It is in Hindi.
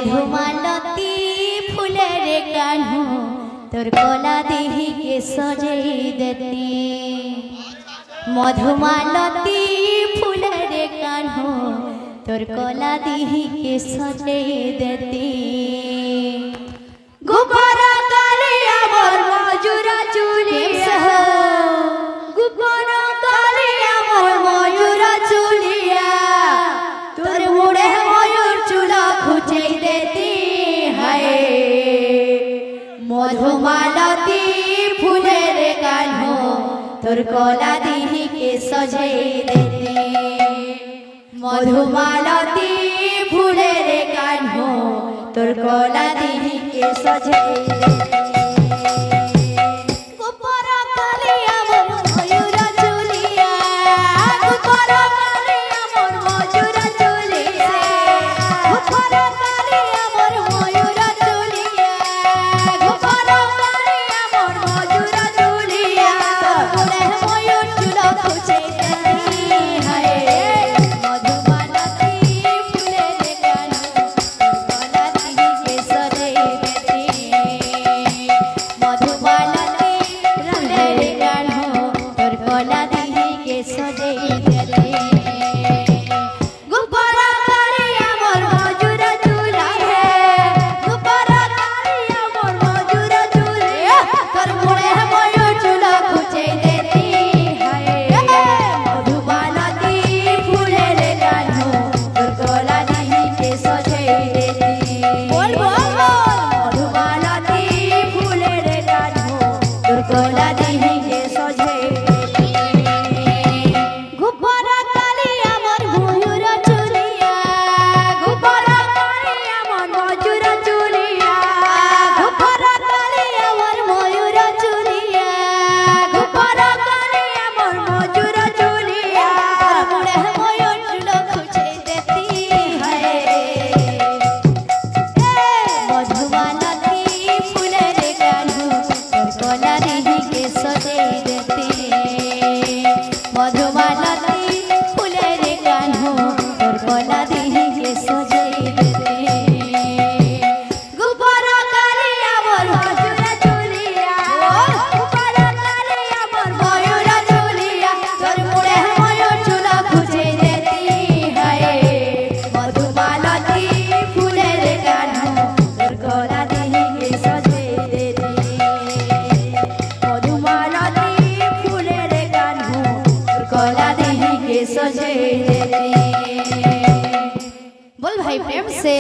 मधुमालती फूलेर कान्हो तोर कला देही के सजई देती। मधुमालती फूलेर कान्हो तोर कला देही के सजई देती। गोपारा काले आमर मजुरा चुलिया, गोपारा काले आमर मजुरा चुलिया, तोर मुड़े मयूर चूड़ा खुचे देती है। मधुमालती फूलेर कान्हो तोर कला देही के सजई देती। मधुमालती फूलेर कान्हो तोर कला देही के सजई देती। गोपारा काले आमर मयूरा चुलिया, गोपारा काले आमर मयूरा चुलिया, गोपारा काले आमर मयूरा चुलिया, गोपारा काले आमर मयूरा चुलिया, तोरे मयूर चूड़ा खुचे देती है। मधुमालती फूलेर कान्हो कला देही के सजई देती। मधुमालती फूलेर कान्हो तोर कला देही के सजई देती। गोपारा काले आमर मयूरा चुलिया, गोपारा काले आमर मयूरा चुलिया, तोर मुड़े मयूर चूड़ा खुचे देती है। मधुमालती फूलेर कान्हो तोर कला देही के सजई देती। बोल बोल मधुमालती फूलेर कान्हो तोर कला देही के सजई देती। गोपारा काले आमर मयूरा चुलिया, गोपारा काले आमर मयूरा चुलिया, गोपारा काले आमर मयूरा चुलिया, गोपारा काले आमर मयूरा चुलिया, तोर मुड़े मयूर चूड़ा खुचे देती है। मधुमालती फूलेर कान्हो तोर कला देही के सजई देती। मधुमालती फूलेर कान्हो तोर कला देही के सजई देती। गोपारा काले आमर मयूरा चुलिया, गोपारा काले आमर मयूरा चुलिया, तोर मुड़े मयूर चूड़ा खुचे देती है। मधुमालती फूलेर कान्हो तोर कला देही के सजई देती। मधुमालती फूलेर कान्हो तोर कला देही के सजई देती। बोल भाई प्रेम से।